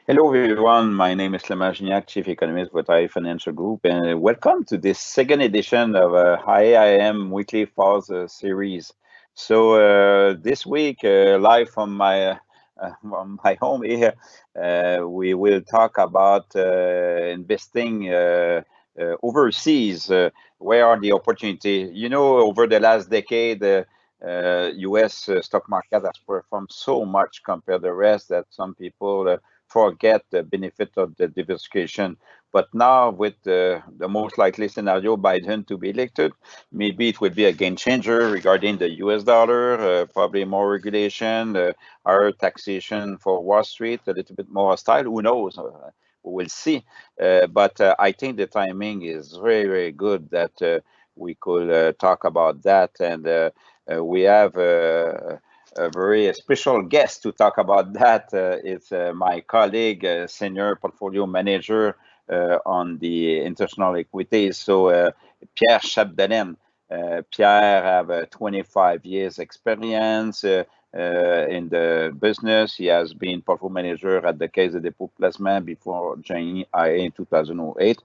Hello, everyone. My name is Clément Gignac, Chief Economist with iAIM Financial Group, and welcome to this second edition of iAIM Weekly Falls series. This week, live from my home here, we will talk about investing overseas. Where are the opportunities? Over the last decade, U.S. Stock market has performed so much compared to the rest that some people forget the benefit of the diversification. But now, with the most likely scenario, Biden to be elected, maybe it would be a game changer regarding the US dollar, probably more regulation, higher taxation for Wall Street, a little bit more hostile. Who knows? We will see. But I think the timing is very, very good that we could talk about that. And we have a very special guest to talk about that. It's my colleague, senior portfolio manager on the international equities. Pierre Chapdelaine. Pierre have 25 years experience in the business. He has been portfolio manager at the Caisse de dépôt placement before joining iA in 2008.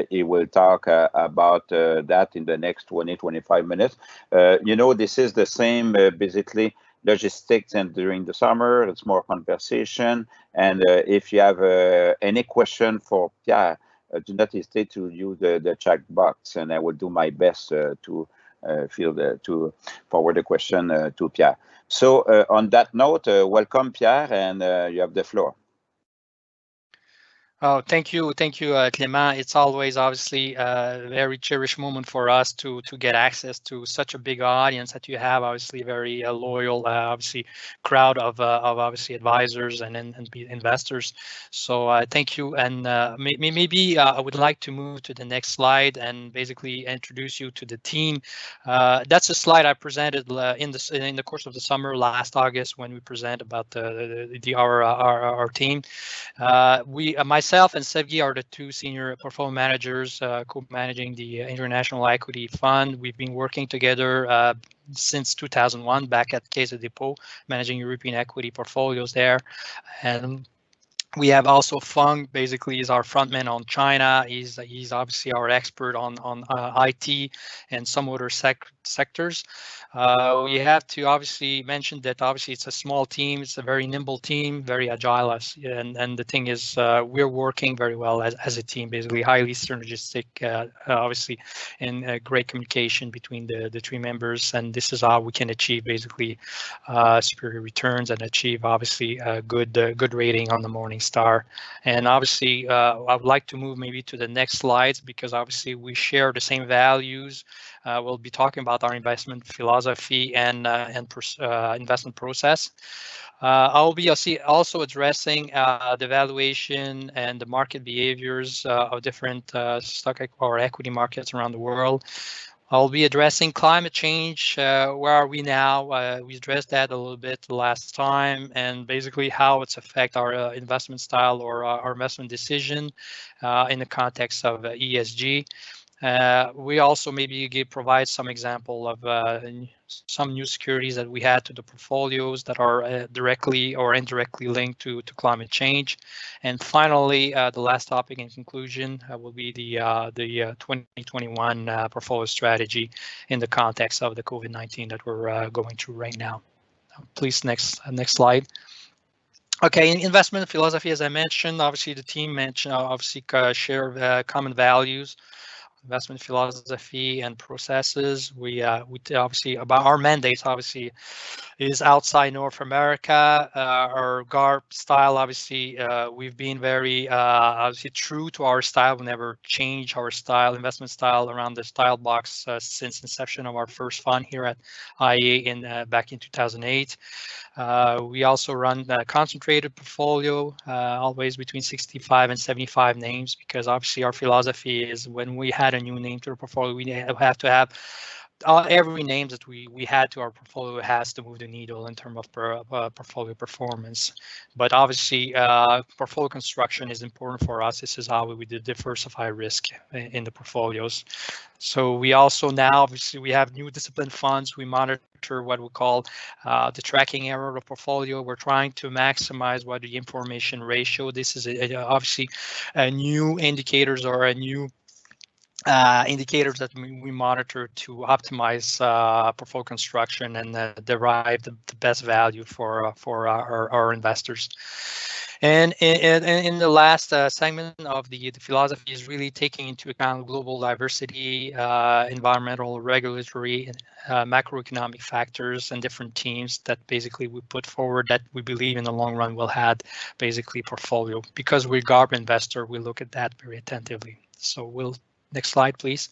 He will talk about that in the next 20-25 minutes. This is the same basically logistics, and during the summer it's more conversation. And if you have any question for Pierre, do not hesitate to use the chat box, and I will do my best to to forward the question to Pierre. On that note, welcome Pierre, and you have the floor. Oh, thank you, Clément. It's always obviously a very cherished moment for us to get access to such a big audience that you have. Obviously, very loyal, obviously crowd of obviously advisors and investors. So thank you. And maybe I would like to move to the next slide and basically introduce you to the team. That's a slide I presented in the course of the summer last August when we present about our team. Myself and Sevgi are the two senior portfolio managers co-managing the International Equity Fund. We've been working together since 2001 back at Caisse de dépôt, managing European equity portfolios there. And we have also Feng, basically is our frontman on China. He's obviously our expert on IT and some other sectors. We have to obviously mention that obviously it's a small team. It's a very nimble team, very agile. And the thing is, we're working very well as a team, basically highly synergistic, obviously, and great communication between the three members. And this is how we can achieve basically superior returns and achieve obviously a good rating on the Morningstar. And obviously, I would like to move maybe to the next slides because obviously we share the same values. We'll be talking about our investment philosophy and investment process. I'll be also addressing the valuation and the market behaviors of different stock or equity markets around the world. I'll be addressing climate change. Where are we now? We addressed that a little bit last time, and basically how it's affect our investment style or our investment decision in the context of ESG. We also maybe provide some example of some new securities that we had to the portfolios that are directly or indirectly linked to climate change. And finally, the last topic in conclusion will be the 2021 portfolio strategy in the context of the COVID-19 that we're going through right now. Please, next slide. Okay, investment philosophy, as I mentioned, obviously the team obviously share common values, investment philosophy and processes. We obviously about our mandates obviously is outside North America. Our GARP style, obviously, we've been very obviously true to our style. We never change our style, investment style around the style box since inception of our first fund here at iA back in 2008. We also run a concentrated portfolio, always between 65 and 75 names, because obviously our philosophy is when we had a new name to the portfolio, we have to have every name that we had to our portfolio has to move the needle in terms of portfolio performance. But obviously, portfolio construction is important for us. This is how we diversify risk in the portfolios. So we also now, obviously, we have new discipline funds. We monitor what we call the tracking error of the portfolio. We're trying to maximize what the information ratio. This is obviously a new indicators or a new indicators that we monitor to optimize portfolio construction and derive the best value for our investors. And in the last segment of the philosophy is really taking into account global diversity, environmental, regulatory, macroeconomic factors, and different teams that basically we put forward that we believe in the long run will add basically portfolio. Because we're GARP investor, we look at that very attentively. So next slide, please.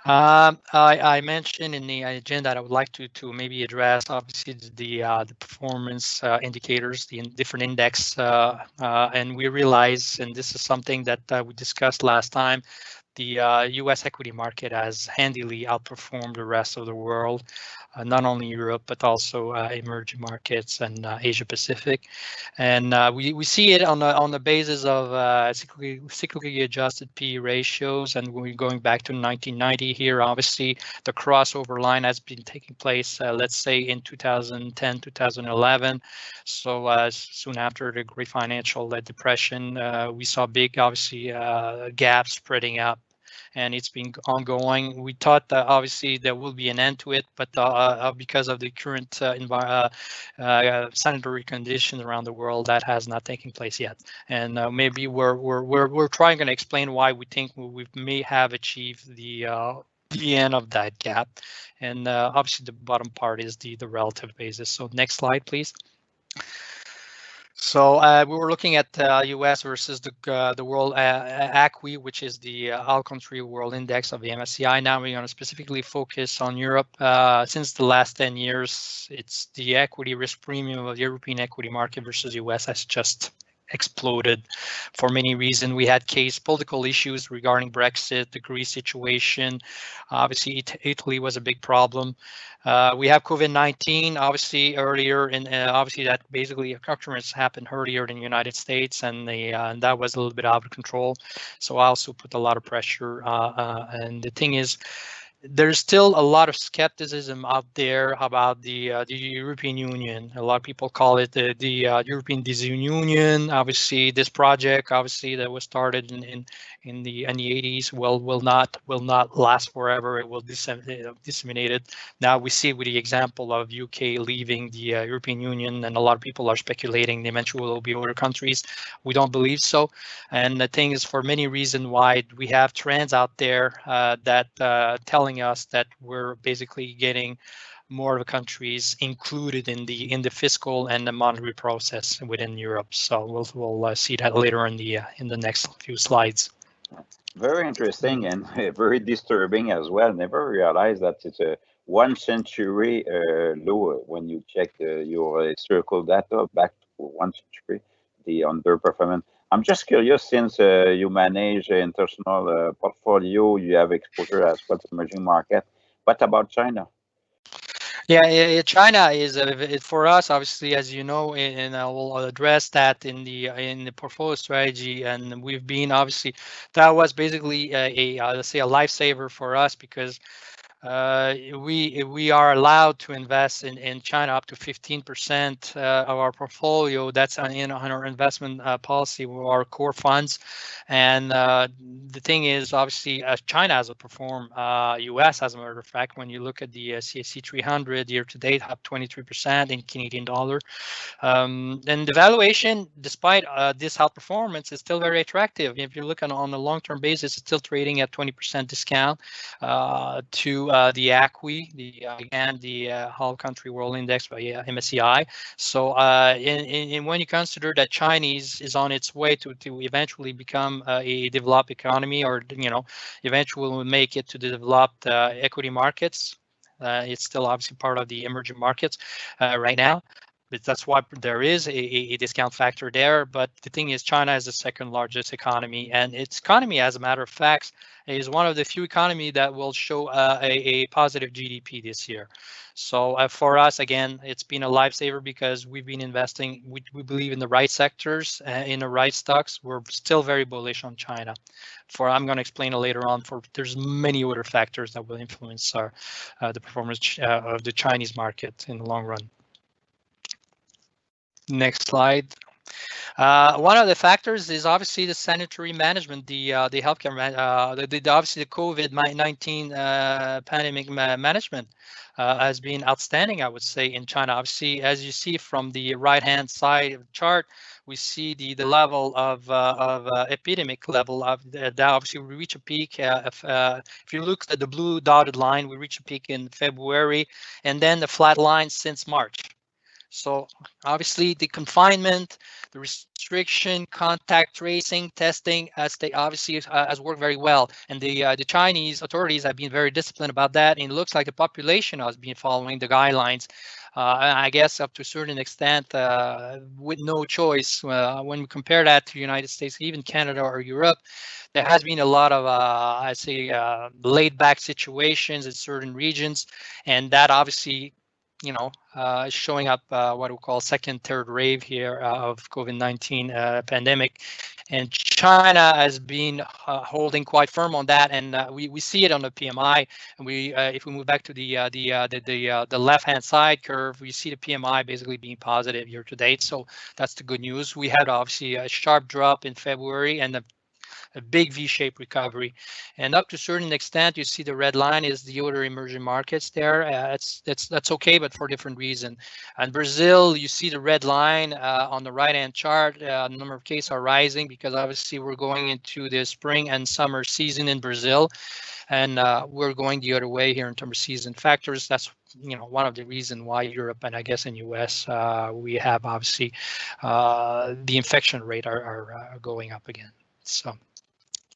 I mentioned in the agenda that I would like to maybe address obviously the performance indicators, the different index, and we realize, and this is something that we discussed last time, the U.S. equity market has handily outperformed the rest of the world, not only Europe, but also emerging markets and Asia Pacific. And we see it on the basis of cyclically adjusted P ratios. And we're going back to 1990 here. Obviously, the crossover line has been taking place, let's say, in 2010, 2011. So soon after the Great Financial Depression, we saw big, obviously, gaps spreading up. And it's been ongoing. We thought that obviously there will be an end to it, but because of the current sanitary conditions around the world, that has not taken place yet. And maybe we're trying to explain why we think we may have achieved the end of that gap. And obviously the bottom part is the relative basis. So next slide, please. So we were looking at U.S. versus the world ACWI, which is the All Country World Index of the MSCI. Now we're going to specifically focus on Europe. Since the last 10 years, it's the equity risk premium of the European equity market versus U.S. has just exploded for many reasons. We had political issues regarding Brexit, the Greece situation. Obviously, Italy was a big problem. We have COVID-19, obviously earlier, and obviously that basically occurrence happened earlier in the United States, and that was a little bit out of control. So I also put a lot of pressure. And the thing is, there's still a lot of skepticism out there about the European Union. A lot of people call it the European Disunion. Obviously, this project, obviously, that was started in the 80s, will not last forever. It will disseminate it. Now we see with the example of UK leaving the European Union, and a lot of people are speculating eventually will be other countries. We don't believe so. And the thing is, for many reasons, why we have trends out there that telling us that we're basically getting more of the countries included in the fiscal and the monetary process within Europe. So we'll see that later in the next few slides. Very interesting and very disturbing as well. Never realized that it's a 1 century low when you check your historical data back to 1 century, the underperformance. I'm just curious, since you manage an international portfolio, you have exposure as well to emerging market. What about China? Yeah, China is for us, obviously, as you know, and I will address that in the portfolio strategy. And we've been obviously that was basically let's say a lifesaver for us, because we are allowed to invest in China up to 15% of our portfolio. That's in our investment policy with our core funds. And the thing is, obviously, China has performed U.S. as a matter of fact. When you look at the CAC 300 year to date, up 23% in Canadian dollar. And the valuation, despite this outperformance, is still very attractive. If you look on a long-term basis, it's still trading at 20% discount to the ACWI, the All Country World Index by MSCI. So when you consider that Chinese is on its way to eventually become a developed economy, or eventually will make it to the developed equity markets, it's still obviously part of the emerging markets right now. but that's why there is a discount factor there. But the thing is, China is the second largest economy, and its economy, as a matter of fact, is one of the few economies that will show a positive GDP this year. So for us, again, it's been a lifesaver because we've been investing. We believe in the right sectors, in the right stocks. We're still very bullish on China. I'm going to explain it later on. There's many other factors that will influence the performance of the Chinese market in the long run. Next slide. One of the factors is obviously the sanitary management, the healthcare, obviously the COVID-19 pandemic management has been outstanding, I would say, in China. Obviously, as you see from the right-hand side of the chart, we see the level of epidemic level of that. Obviously, we reach a peak. If you look at the blue dotted line, we reach a peak in February, and then the flat line since March. So obviously the confinement, the restriction, contact tracing, testing has worked very well, and the Chinese authorities have been very disciplined about that. And it looks like the population has been following the guidelines. I guess up to a certain extent, with no choice. When we compare that to the United States, even Canada or Europe, there has been a lot of, laid-back situations in certain regions, and that obviously showing up what we call second, third wave here of COVID-19 pandemic. And China has been holding quite firm on that, and we see it on the PMI. And if we move back to the left-hand side curve, we see the PMI basically being positive year to date. So that's the good news. We had obviously a sharp drop in February and a big V-shaped recovery, and up to a certain extent, you see the red line is the other emerging markets there. That's okay, but for different reason. And Brazil, you see the red line on the right-hand chart. The number of cases are rising because obviously we're going into the spring and summer season in Brazil, and we're going the other way here in terms of season factors. That's one of the reasons why Europe and I guess in US we have obviously the infection rate are going up again. So.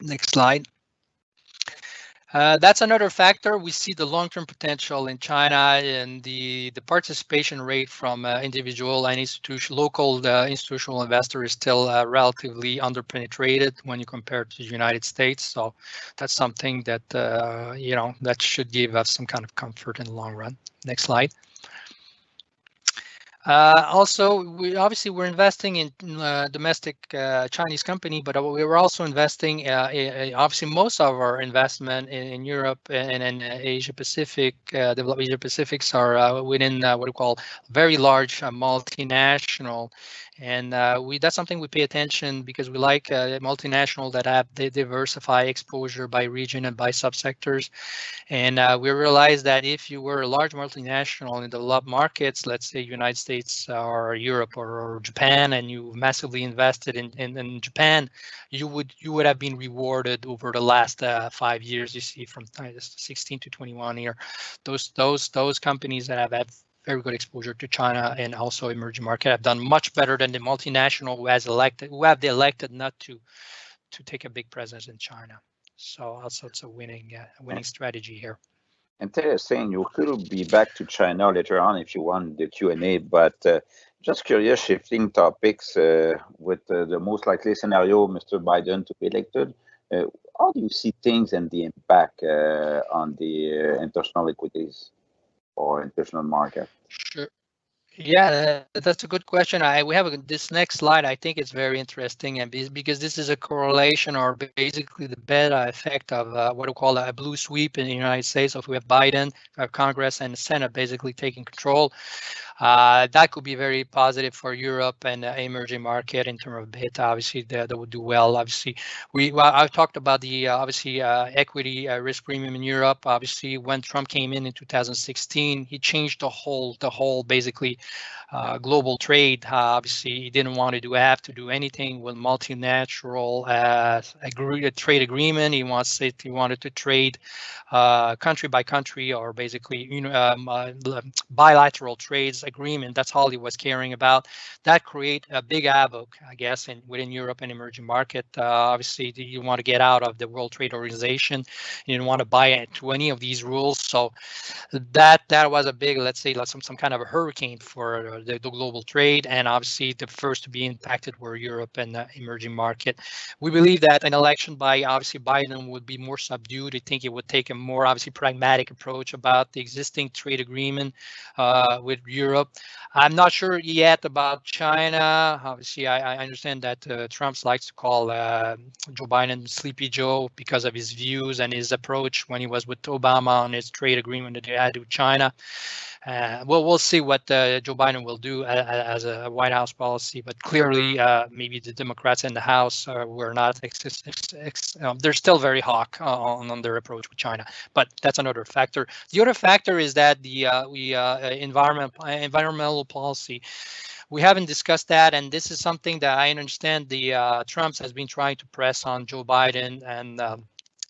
Next slide. That's another factor. We see the long-term potential in China, and the participation rate from individual and local institutional investors is still relatively underpenetrated when you compare it to the United States. So that's something that that should give us some kind of comfort in the long run. Next slide. Also, we're investing in domestic Chinese company, but we were also investing. Obviously, most of our investment in Europe and in Asia Pacific, developed Asia Pacifics are within what we call very large multinational, and that's something we pay attention because we like multinational that have diversify exposure by region and by subsectors. And we realized that if you were a large multinational in developed markets, let's say United States or Europe or Japan, and you massively invested in Japan, you would have been rewarded over the last 5 years. You see from 16 to 21 here, those companies that have had very good exposure to China and also emerging market have done much better than the multinational who have elected not to take a big presence in China. So also it's a winning strategy here. Interesting. You will be back to China later on if you want the Q&A, but just curious, shifting topics with the most likely scenario, Mr. Biden to be elected. How do you see things and the impact on the international equities or international market? Sure. Yeah, that's a good question. We have this next slide. I think it's very interesting, and because this is a correlation or basically the beta effect of what we call a blue sweep in the United States. So if we have Biden, we have Congress and the Senate basically taking control, that could be very positive for Europe and emerging market in terms of beta. Obviously, that would do well. Obviously, I've talked about the equity risk premium in Europe. Obviously, when Trump came in 2016, he changed the whole basically global trade. Obviously, he didn't want to have to do anything with multinational trade agreement. He wanted to trade country by country or basically bilateral trades agreement. That's all he was caring about. That create a big havoc, I guess, within Europe and emerging market. Obviously, you want to get out of the World Trade Organization. You don't want to buy into any of these rules. So that was a big, let's say, like some kind of a hurricane for the global trade, and obviously the first to be impacted were Europe and the emerging market. We believe that an election by obviously Biden would be more subdued. I think it would take a more obviously pragmatic approach about the existing trade agreement with Europe. I'm not sure yet about China. Obviously, I understand that Trump likes to call Joe Biden Sleepy Joe because of his views and his approach when he was with Obama on his trade agreement that they had with China. We'll see what Joe Biden will do as a White House policy, but clearly maybe the Democrats in the House were not. They're still very hawk on their approach with China, but that's another factor. The other factor is that the environmental policy. We haven't discussed that, and this is something that I understand the Trump has been trying to press on Joe Biden,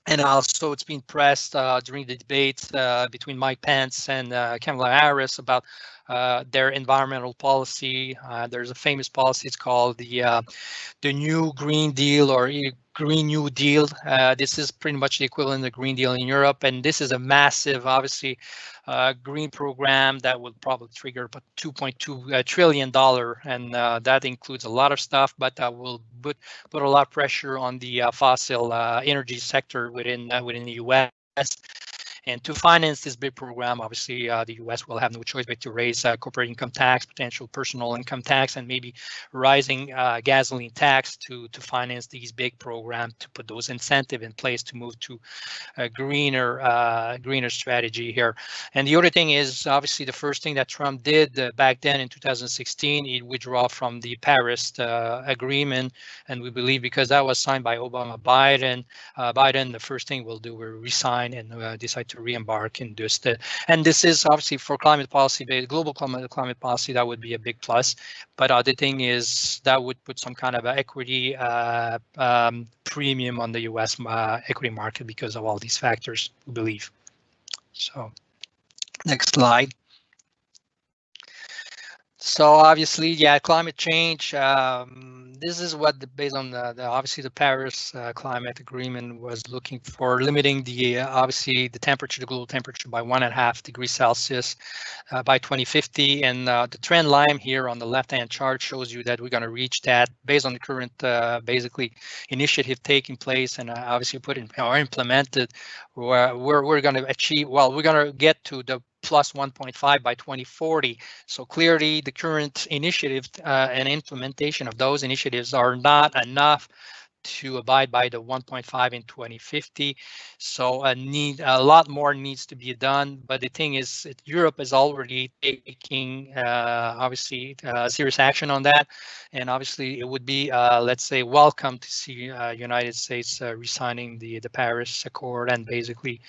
and also it's been pressed during the debates between Mike Pence and Kamala Harris about their environmental policy. There's a famous policy, it's called the New Green Deal or Green New Deal. This is pretty much the equivalent of the Green Deal in Europe, and this is a massive, obviously, green program that will probably trigger about $2.2 trillion, and that includes a lot of stuff, but will put a lot of pressure on the fossil energy sector within the U.S. And to finance this big program, obviously, the U.S. will have no choice but to raise corporate income tax, potential personal income tax, and maybe rising gasoline tax to finance these big programs, to put those incentives in place to move to a greener strategy here. And the other thing is, obviously, the first thing that Trump did back then in 2016, he withdrew from the Paris agreement, and we believe because that was signed by Obama, Biden, the first thing we'll do will resign and decide to re-embark in this. And this is obviously for climate policy, global climate policy, that would be a big plus. But the thing is that would put some kind of equity premium on the U.S. Equity market because of all these factors, we believe. So next slide. So obviously, yeah, climate change. This is what, based on obviously the Paris Climate Agreement was looking for, limiting the obviously the temperature, the global temperature, by 1.5 degrees Celsius by 2050. And the trend line here on the left-hand chart shows you that we're going to reach that based on the current basically initiative taking place and obviously put in or implemented. We're going to achieve. Well, we're going to get to the plus 1.5 by 2040. So clearly the current initiatives and implementation of those initiatives are not enough to abide by the 1.5 in 2050. So a lot more needs to be done. But the thing is, Europe is already taking obviously serious action on that. And obviously it would be, let's say, welcome to see United States resigning the Paris Accord and basically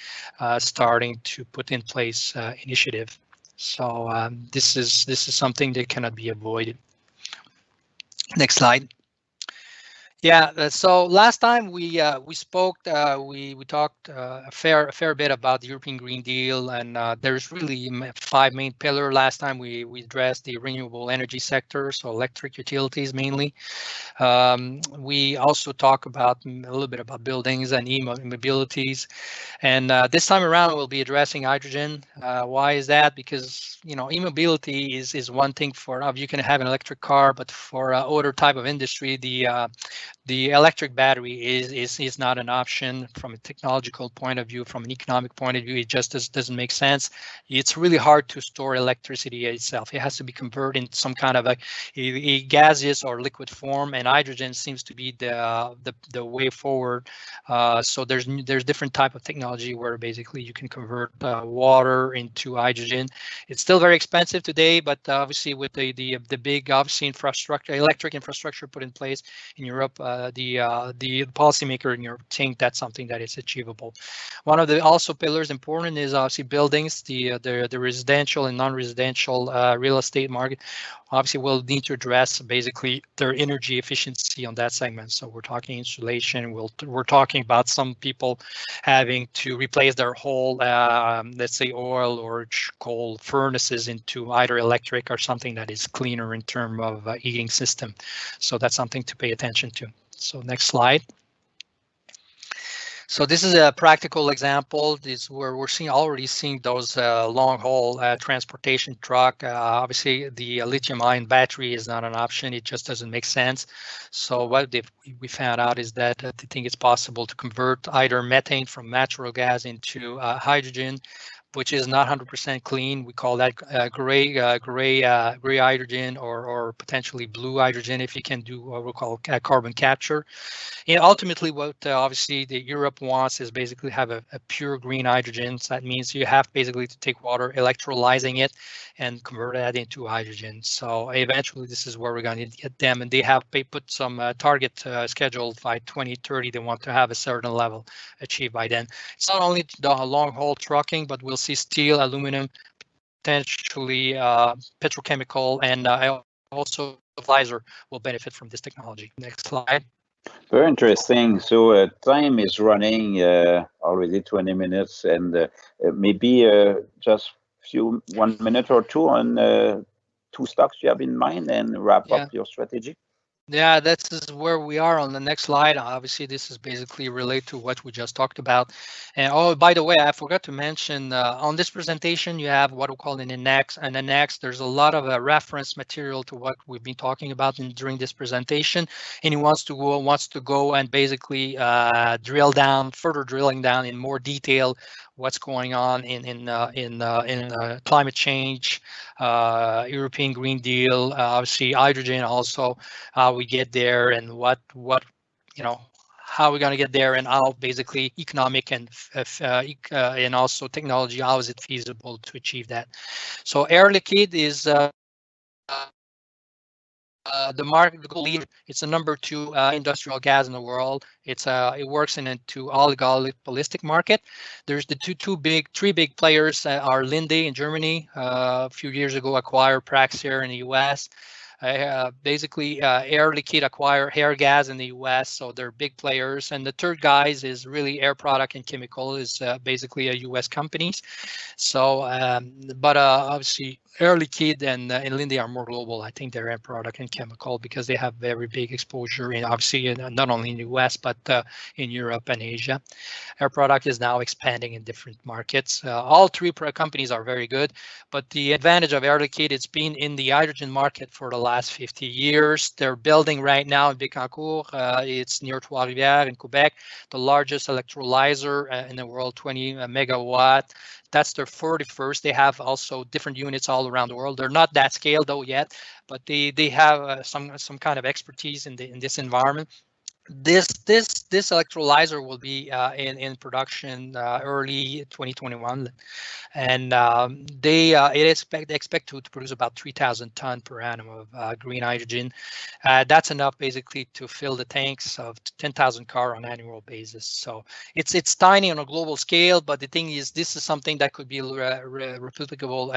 starting to put in place initiative. So this is something that cannot be avoided. Next slide. Yeah, so last time we spoke, we talked a fair bit about the European Green Deal, and there's really 5 main pillars. Last time we addressed the renewable energy sector, so electric utilities mainly. We also talk about a little bit about buildings and e-mobilities, and this time around we'll be addressing hydrogen. Why is that? Because e-mobility is one thing for you can have an electric car, but for other type of industry, the electric battery is not an option from a technological point of view. From an economic point of view, it just doesn't make sense. It's really hard to store electricity itself. It has to be converted in some kind of a gaseous or liquid form, and hydrogen seems to be the way forward. So there's different type of technology where basically you can convert water into hydrogen. It's still very expensive today, but obviously with the big obviously electric infrastructure put in place in Europe, the policymaker in Europe think that's something that is achievable. One of the also pillars important is obviously buildings, the residential and non-residential real estate market. obviously we'll need to address basically their energy efficiency on that segment. So we're talking insulation. We're talking about some people having to replace their whole, let's say, oil or coal furnaces into either electric or something that is cleaner in terms of heating system. So that's something to pay attention to. So next slide. So this is a practical example. This where we're already seeing those long haul transportation truck. Obviously, the lithium-ion battery is not an option. It just doesn't make sense. So what we found out is that they think it's possible to convert either methane from natural gas into hydrogen, which is not 100% clean. We call that gray hydrogen, or potentially blue hydrogen if you can do what we call carbon capture. And ultimately, what obviously the Europe wants is basically have a pure green hydrogen. So that means you have basically to take water, electrolyzing it, and convert that into hydrogen. So eventually, this is where we're going to get them. And they put some target scheduled by 2030. They want to have a certain level achieved by then. It's not only the long haul trucking, but we'll see steel, aluminum, potentially petrochemical, and also Pfizer will benefit from this technology. Next slide. Very interesting. So time is running already 20 minutes, and maybe just 1 minute or two on two stocks you have in mind, and wrap up your strategy. Yeah, this is where we are on the next slide. Obviously, this is basically related to what we just talked about. And oh, by the way, I forgot to mention on this presentation, you have what we call an annex. An annex, there's a lot of reference material to what we've been talking about during this presentation. And he wants to go and basically further drilling down in more detail what's going on in climate change, European Green Deal, obviously hydrogen also. How we get there and what how we're going to get there, and how basically economic and also technology, how is it feasible to achieve that. So Air Liquide is the global leader. It's the number 2 industrial gas in the world. It works into oligopolistic market. There's the three big players are Linde in Germany. A few years ago acquired Praxair in the US. Basically, Air Liquide acquire Airgas in the US, so they're big players. And the third guys is really Air Product and Chemical, is basically a US companies. So, but obviously Air Liquide and Linde are more global. I think they're Air Product and Chemical because they have very big exposure in obviously not only in the US but in Europe and Asia. Air Product is now expanding in different markets. All three companies are very good, but the advantage of Air Liquide, it's been in the hydrogen market for the last 50 years. They're building right now in Bécancour. It's near Trois-Rivières in Quebec, the largest electrolyzer in the world, 20 megawatt. That's their 41st. They have also different units all around the world. They're not that scale though yet, but they have some kind of expertise in this environment. This electrolyzer will be in production early 2021, and they expect to produce about 3,000 tons per annum of green hydrogen. That's enough basically to fill the tanks of 10,000 cars on an annual basis. So it's tiny on a global scale, but the thing is, this is something that could be replicable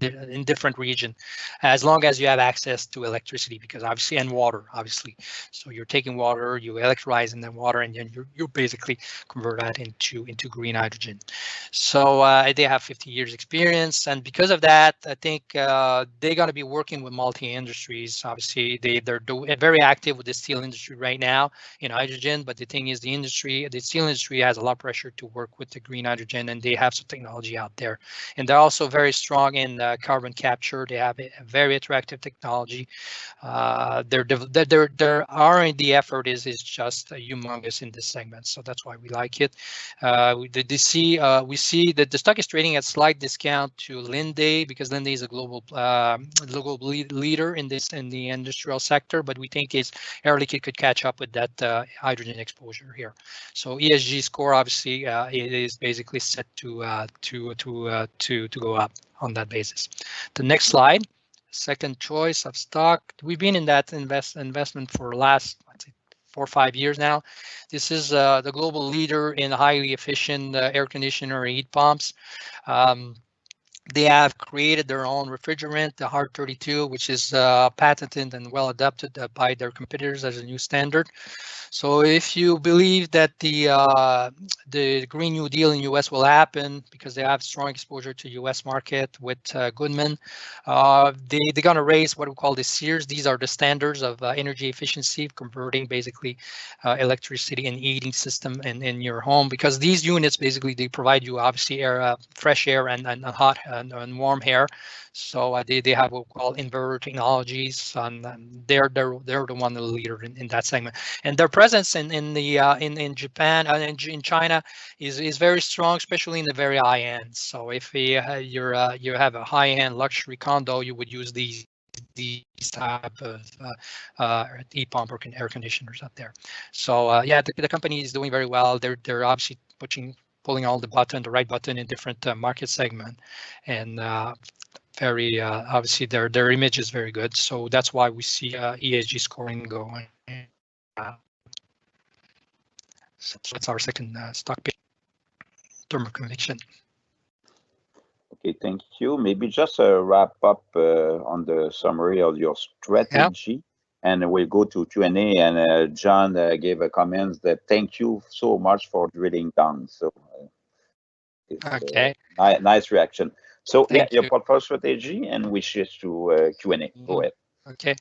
in different regions, as long as you have access to electricity, because obviously, and water, obviously. So you're taking water, you electrolyze in the water, and then you basically convert that into green hydrogen. So they have 50 years experience, and because of that, I think they're going to be working with multi-industries. Obviously, they're very active with the steel industry right now in hydrogen, but the thing is, the steel industry has a lot of pressure to work with the green hydrogen, and they have some technology out there. And they're also very strong in carbon capture. They have a very attractive technology. Their R&D effort is just humongous in this segment, so that's why we like it. We see that the stock is trading at slight discount to Linde, because Linde is a global leader in the industrial sector, but we think Air Liquide could catch up with that hydrogen exposure here. So ESG score, obviously, it is basically set to go up on that basis. The next slide. Second choice of stock. We've been in that investment for the last, I'd say, 4 or 5 years now. This is the global leader in highly efficient air conditioner heat pumps. They have created their own refrigerant, the Hard 32, which is patented and well adopted by their competitors as a new standard. So if you believe that the Green New Deal in U.S. will happen because they have strong exposure to U.S. market with Goodman, they're going to raise what we call the SEERs. These are the standards of energy efficiency, converting basically electricity and heating system in your home, because these units basically they provide you obviously air, fresh air and hot and warm air. So they have what we call inverter technologies, and they're the one the leader in that segment, and their presence in Japan and in China is very strong, especially in the very high end. So if you have a high end luxury condo, you would use these type of heat pump or air conditioners up there. So yeah, the company is doing very well. They're obviously pulling all the right button in different market segment, and very obviously their image is very good. So that's why we see ESG scoring going. So that's our second stock pick term of conviction. Okay, thank you. Maybe just a wrap up on the summary of your strategy, and we'll go to Q&A. And John gave a comment that thank you so much for drilling down. So it's Okay. nice reaction. So yeah, Thank your you. portfolio strategy, and we shift to Q&A. Go ahead. Okay.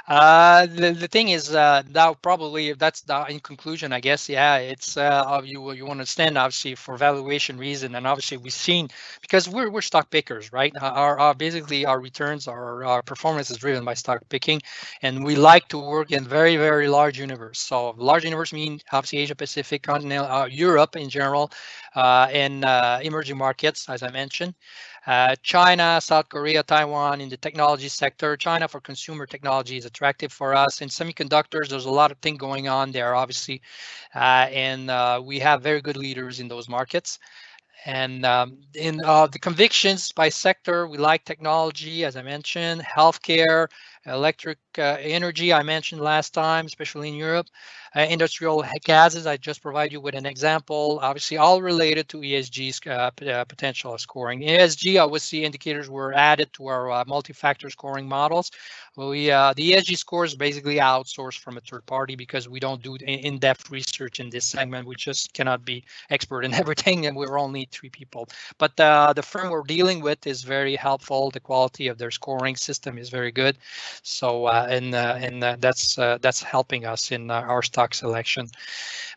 The thing is now probably that's the in conclusion, I guess. Yeah, it's you want to understand obviously for valuation reason, and obviously we've seen because we're stock pickers, right? Our basically our returns, our performance is driven by stock picking, and we like to work in very large universe. So large universe mean obviously Asia Pacific, continental Europe in general, and emerging markets as I mentioned. China, South Korea, Taiwan in the technology sector. China for consumer technology is attractive for us. In semiconductors, there's a lot of things going on there, obviously, and we have very good leaders in those markets. And in the convictions by sector, we like technology, as I mentioned, healthcare, electric energy, I mentioned last time, especially in Europe, industrial gases. I just provide you with an example, obviously all related to ESG's potential scoring. ESG, obviously, indicators were added to our multi-factor scoring models. The ESG score is basically outsourced from a third party because we don't do in-depth research in this segment. We just cannot be expert in everything, and we're only 3 people. But the firm we're dealing with is very helpful. The quality of their scoring system is very good. So that's helping us in our stock selection.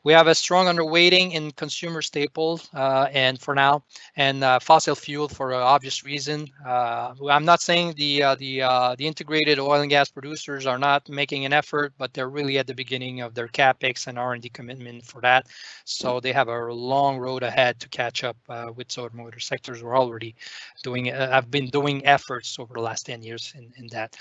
We have a strong underweighting in consumer staples, and for now, and fossil fuel for an obvious reason. I'm not saying the integrated oil and gas producers are not making an effort, but they're really at the beginning of their capex and R&D commitment for that. So they have a long road ahead to catch up with automotive sectors. We're already have been doing efforts over the last 10 years in that.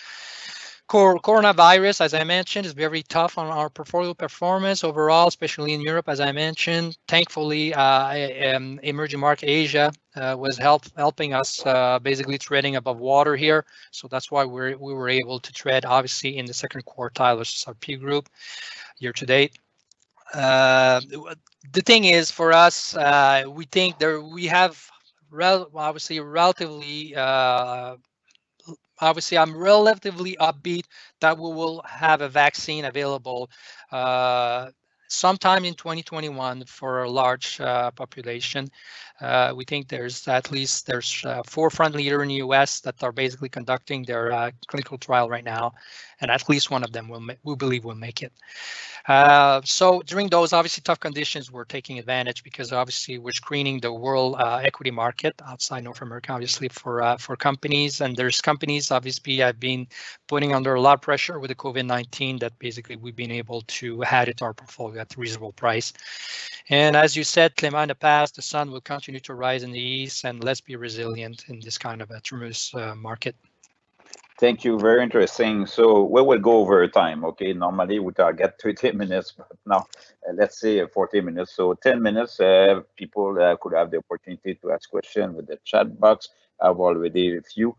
Coronavirus, as I mentioned, is very tough on our portfolio performance overall, especially in Europe, as I mentioned. Thankfully, emerging market Asia was helping us basically treading above water here. So that's why we were able to tread, obviously, in the second quartile versus our P group year to date. The thing is, for us, we think we have obviously relatively obviously I'm relatively upbeat that we will have a vaccine available sometime in 2021 for a large population. We think there's 4 front leaders in the US that are basically conducting their clinical trial right now, and at least one of them we believe will make it. So during those obviously tough conditions, we're taking advantage because obviously we're screening the world equity market outside North America, obviously for companies, and there's companies obviously have been putting under a lot of pressure with the COVID-19 that basically we've been able to add it to our portfolio at a reasonable price. And as you said, Clément, in the past, the sun will continue to rise in the east, and let's be resilient in this kind of a tremendous market. Thank you. Very interesting. So we will go over time. Okay. Normally we target 30 minutes, but now let's say 40 minutes. So 10 minutes, people could have the opportunity to ask questions with the chat box. I've already a few.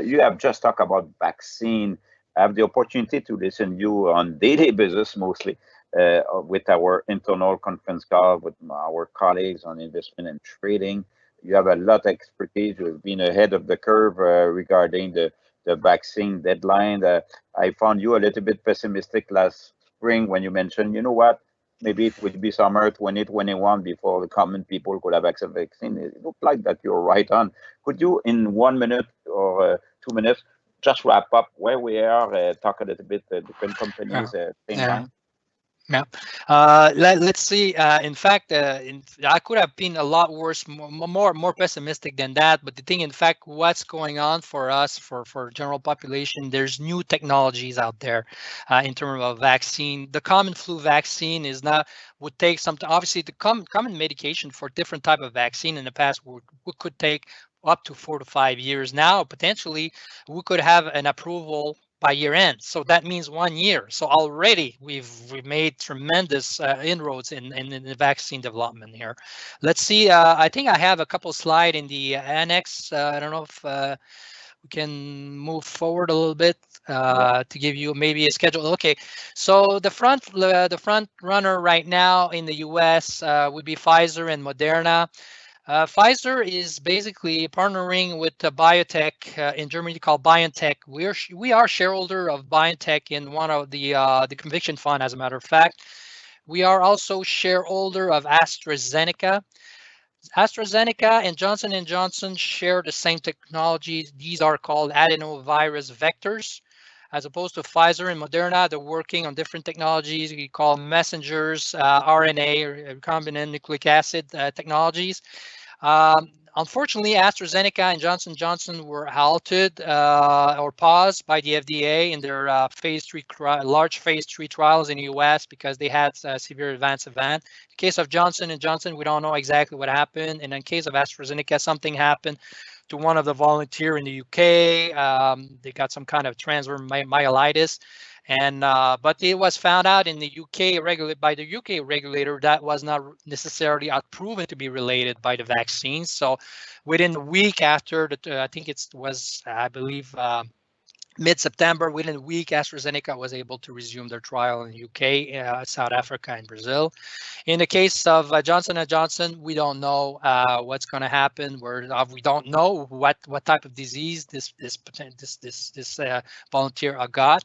You have just talked about vaccine. I have the opportunity to listen to you on daily basis, mostly with our internal conference call with our colleagues on investment and trading. you have a lot of expertise. You've been ahead of the curve regarding the vaccine deadline. I found you a little bit pessimistic last spring when you mentioned, you know what, maybe it would be summer 2021 before the common people could have access to vaccine. It looked like that you're right on. Could you, in 1 minute or 2 minutes, just wrap up where we are, talk a little bit different Yeah. companies at the same Yeah. time? Yeah. Let's see. In fact, I could have been a lot worse, more pessimistic than that. But the thing, in fact, what's going on for us, for general population, there's new technologies out there in terms of vaccine. The common flu vaccine is not would take some. Obviously, the common medication for different type of vaccine in the past could take up to 4 to 5 years. Now, potentially, we could have an approval by year end. So that means 1 year. So already we've made tremendous inroads in the vaccine development here. Let's see. I think I have a couple slides in the annex. I don't know if we can move forward a little bit Yeah. to give you maybe a schedule. Okay, so the front runner right now in the U.S. Would be Pfizer and Moderna. Pfizer is basically partnering with a biotech in Germany called BioNTech. We are shareholder of BioNTech in one of the conviction fund, as a matter of fact. We are also shareholder of AstraZeneca. AstraZeneca and Johnson & Johnson share the same technologies. These are called adenovirus vectors. As opposed to Pfizer and Moderna, they're working on different technologies we call messengers, RNA, or recombinant nucleic acid technologies. Unfortunately, AstraZeneca and Johnson & Johnson were halted or paused by the FDA in their large phase 3 trials in the US because they had severe adverse event. In case of Johnson & Johnson, we don't know exactly what happened. And in case of AstraZeneca, something happened to one of the volunteer in the UK. They got some kind of transfer myelitis. And but it was found out in the UK by the UK regulator that was not necessarily proven to be related by the vaccines. So within a week after I think it was, I believe, mid-September, within a week, AstraZeneca was able to resume their trial in the UK, South Africa, and Brazil. In the case of Johnson & Johnson, we don't know what's going to happen. We don't know what type of disease this volunteer got.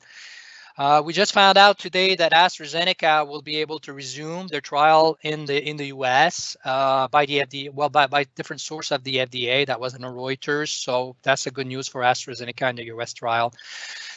We just found out today that AstraZeneca will be able to resume their trial in the U.S. By the FDA, well, by different source of the FDA. That wasn't a Reuters, so that's a good news for AstraZeneca in the U.S. trial.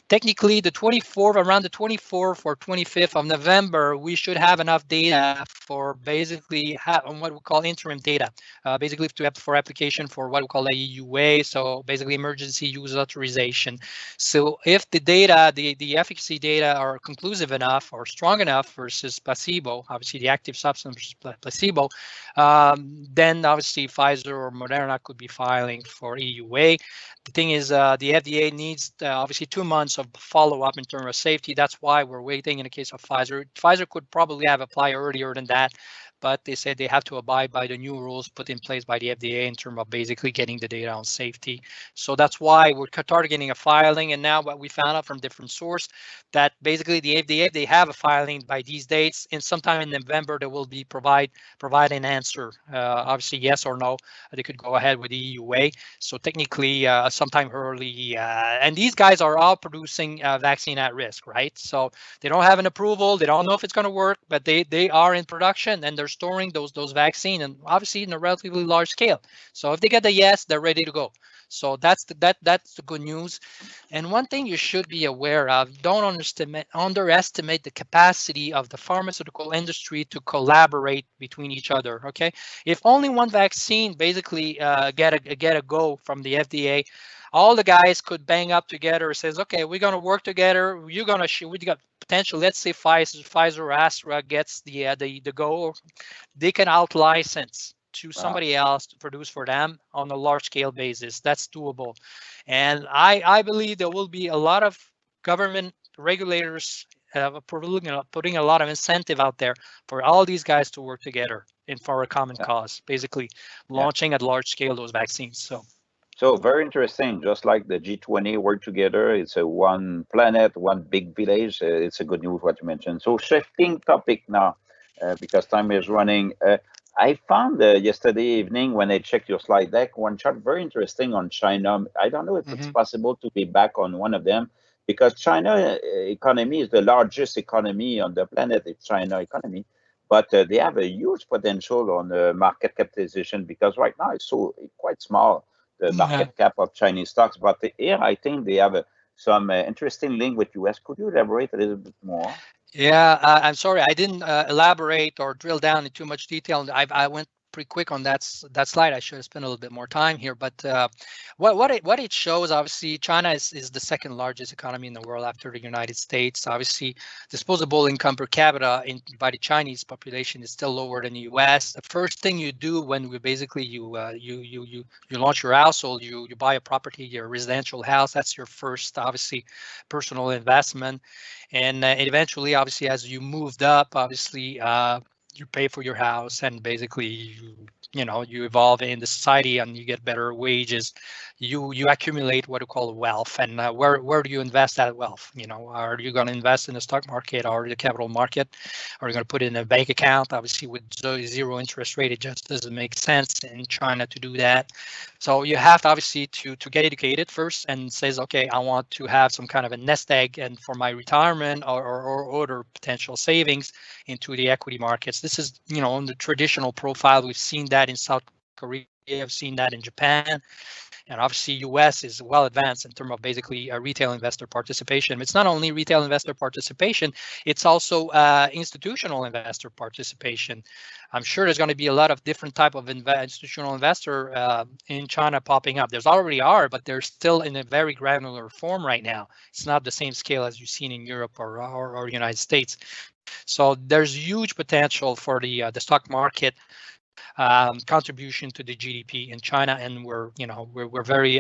Technically, around the 24th or 25th of November, we should have enough data for basically on what we call interim data, basically for application for what we call a EUA, so basically emergency use authorization. So if the data, the efficacy data are conclusive enough or strong enough versus placebo, obviously the active substance versus placebo, then obviously Pfizer or Moderna could be filing for EUA. The thing is, the FDA needs obviously 2 months of follow-up in terms of safety. That's why we're waiting in the case of Pfizer. Pfizer could probably have applied earlier than that, but they said they have to abide by the new rules put in place by the FDA in terms of basically getting the data on safety. So that's why we're targeting a filing. And now what we found out from different source that basically the FDA, they have a filing by these dates, and sometime in November they will be provide an answer. Obviously, yes or no. They could go ahead with the EUA. So technically, sometime early, and these guys are all producing vaccine at risk, right? So they don't have an approval. They don't know if it's going to work, but they are in production and they're storing those vaccine, and obviously in a relatively large scale. So if they get the yes, they're ready to go. So that's the good news. And one thing you should be aware of: don't underestimate the capacity of the pharmaceutical industry to collaborate between each other. Okay, if only one vaccine basically get a go from the FDA, all the guys could bang up together. Says, okay, we're gonna work together. You're gonna we got potential. Let's say Pfizer or Astra gets the go. They can out license to Wow. somebody else to produce for them on a large scale basis. That's doable, and I believe there will be a lot of government regulators putting a lot of incentive out there for all these guys to work together and for a common Yeah. cause, basically Yeah. launching at large scale those vaccines. So So very interesting. Just like the G20 work together, it's a one planet, one big village. It's a good news what you mentioned. So shifting topic now, because time is running. I found yesterday evening when I checked your slide deck one chart very interesting on China. I don't know if it's Hmm. possible to be back on one of them because China economy is the largest economy on the planet. It's China economy, but they have a huge potential on market capitalization because right now it's so quite small the Yeah. market cap of Chinese stocks. But here I think they have some interesting link with US. Could you elaborate a little bit more? Yeah, I'm sorry, I didn't elaborate or drill down in too much detail. I went pretty quick on that slide. I should have spent a little bit more time here. But what it shows, obviously, China is the second largest economy in the world after the United States. Obviously, disposable income per capita by the Chinese population is still lower than the U.S. The first thing you do when we basically you launch your household, you buy a property, your residential house. That's your first, obviously, personal investment. And eventually, obviously, as you moved up, obviously, you pay for your house, and basically you evolve in the society and you get better wages. You accumulate what you call wealth. And where do you invest that wealth? Are you going to invest in the stock market or the capital market? Are you going to put it in a bank account? Obviously, with zero interest rate, it just doesn't make sense in China to do that. So you have to obviously to get educated first and says, okay, I want to have some kind of a nest egg and for my retirement or other potential savings into the equity markets. This is, on the traditional profile. We've seen that in South Korea. I've seen that in Japan. And obviously, US is well advanced in terms of basically retail investor participation. It's not only retail investor participation, it's also institutional investor participation. I'm sure there's going to be a lot of different type of institutional investor in China popping up. There's already are, but they're still in a very granular form right now. It's not the same scale as you've seen in Europe or United States. So there's huge potential for the stock market contribution to the GDP in China, and we're very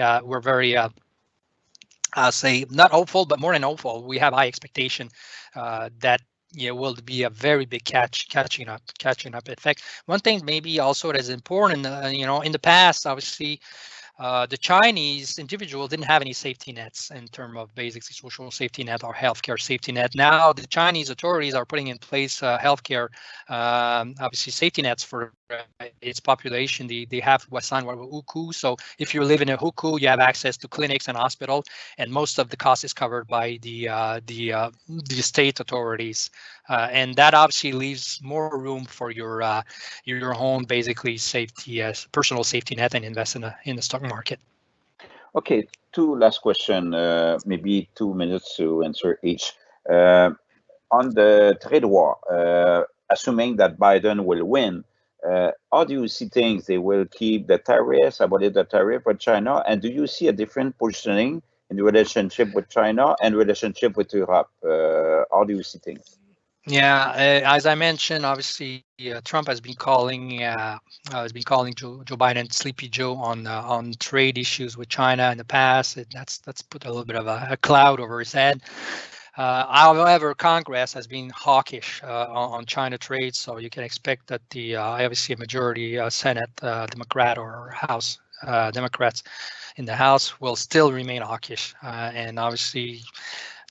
say not hopeful, but more than hopeful. We have high expectation that will be a very big catching up effect. One thing maybe also that is important, in the past, obviously, the Chinese individual didn't have any safety nets in terms of basic social safety net or healthcare safety net. Now the Chinese authorities are putting in place healthcare, obviously safety nets for its population. They have what's signed what hukou. So if you live in a hukou, you have access to clinics and hospitals, and most of the cost is covered by the state authorities. And that obviously leaves more room for your own basically safety, personal safety net, and invest in the stock market. Okay, two last question, maybe 2 minutes to answer each. Uh, on the trade war, assuming that Biden will win, how do you see things? They will keep the tariffs, abolish the tariff for China, and do you see a different positioning in the relationship with China and relationship with Europe? How do you see things? Yeah, as I mentioned, obviously Trump has been calling Joe Biden Sleepy Joe on trade issues with China in the past. That's put a little bit of a cloud over his head. However, Congress has been hawkish on China trade, so you can expect that the obviously a majority Senate Democrat or House Democrats in the House will still remain hawkish, and obviously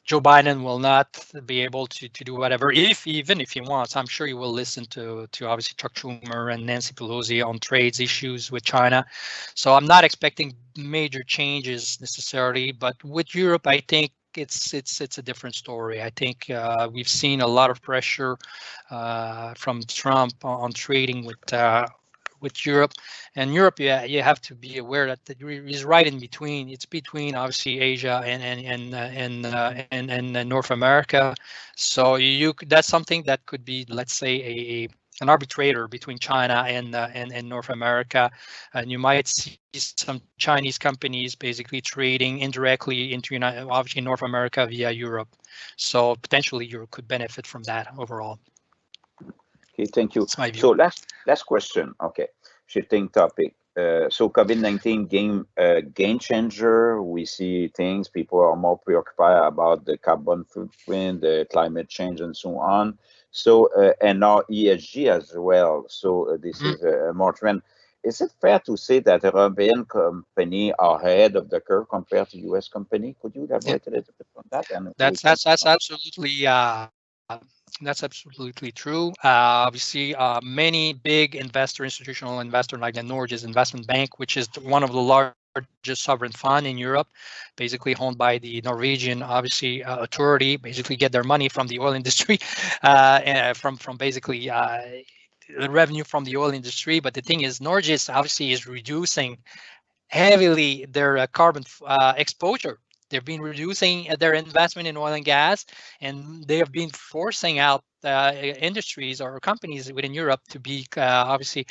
Joe Biden will not be able to do whatever, even if he wants. I'm sure he will listen to obviously Chuck Schumer and Nancy Pelosi on trades issues with China. So I'm not expecting major changes necessarily. But with Europe, I think it's a different story. I think we've seen a lot of pressure from Trump on trading with Europe. And Europe, yeah, you have to be aware that is right in between. It's between obviously Asia and North America. So that's something that could be, let's say, an arbitrator between China and North America, and you might see some Chinese companies basically trading indirectly into obviously North America via Europe. So potentially Europe could benefit from that overall. Okay, thank you. That's my view. So last question. Okay, shifting topic. So COVID-19 game changer. We see things. People are more preoccupied about the carbon footprint, the climate change, and so on. So and now ESG as well. So this is a more trend. Is it fair to say that European company are ahead of the curve compared to US company? Could you Yeah, elaborate a little bit on that? And that's we can. that's that's absolutely That's absolutely true. Obviously, many big institutional investor like the Norges Investment Bank, which is one of the largest sovereign fund in Europe, basically owned by the Norwegian, obviously authority, basically get their money from the oil industry, from basically the revenue from the oil industry. But the thing is, Norges obviously is reducing heavily their carbon exposure. They've been reducing their investment in oil and gas, and they have been forcing out industries or companies within Europe to be obviously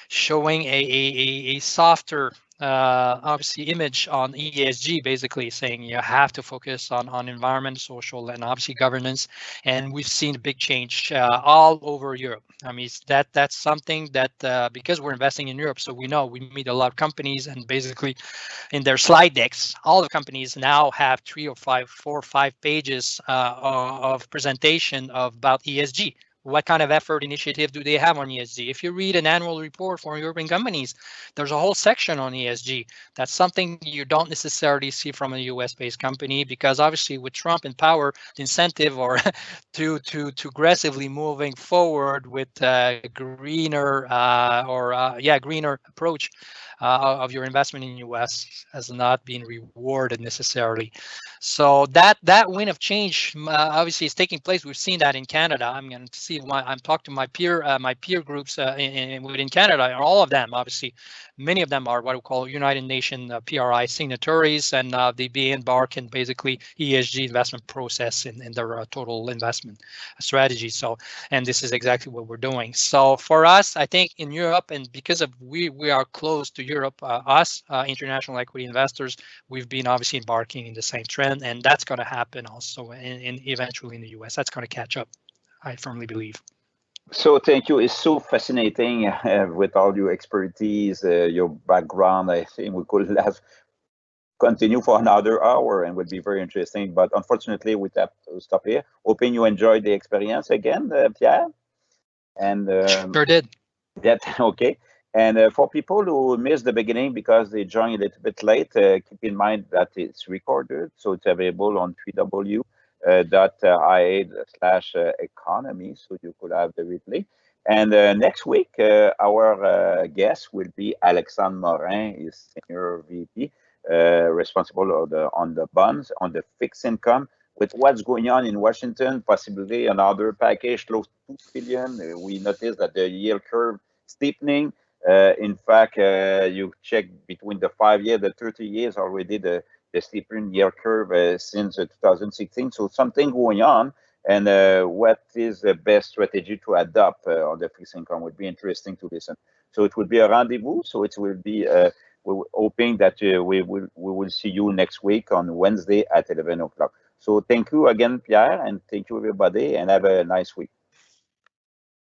showing a softer obviously image on ESG, basically saying you have to focus on environment, social, and obviously governance. And we've seen a big change all over Europe. I mean, that's something that because we're investing in Europe, so we know we meet a lot of companies, and basically in their slide decks, all the companies now have 4 or 5 pages of presentation about ESG. What kind of effort initiative do they have on ESG? If you read an annual report for European companies, there's a whole section on ESG. That's something you don't necessarily see from a US-based company, because obviously with Trump in power, the incentive or to aggressively moving forward with greener greener approach of your investment in US has not been rewarded necessarily. So that wind of change obviously is taking place. We've seen that in Canada. I'm going to see I'm talking to my peer groups within Canada, and all of them obviously, many of them are what we call United Nations PRI signatories, and they be embarked in basically ESG investment process in their total investment strategy. So, and this is exactly what we're doing. So for us, I think in Europe, and because of we are close to Europe, international equity investors, we've been obviously embarking in the same trend, and that's going to happen also in eventually in the US. That's going to catch up, I firmly believe. So thank you. It's so fascinating with all your expertise, your background. I think we could have continue for another hour and would be very interesting. But unfortunately, we have to stop here. Hoping you enjoyed the experience again, Pierre. And Sure did. that okay. And for people who missed the beginning because they joined a little bit late, keep in mind that it's recorded, so it's available on www.ia/economy, so you could have the replay. And next week, our guest will be Alexandre Morin, is Senior VP, responsible on the bonds, on the fixed income. With what's going on in Washington, possibly another package close to $2 trillion. We noticed that the yield curve steepening. In fact, you check between the 5 year, the 30 years already, the steepening yield curve since 2016. So something going on. And what is the best strategy to adopt on the fixed income would be interesting to listen. So it will be a rendezvous. So it will be, we're hoping that we will see you next week on Wednesday at 11 o'clock. So thank you again, Pierre, and thank you, everybody, and have a nice week.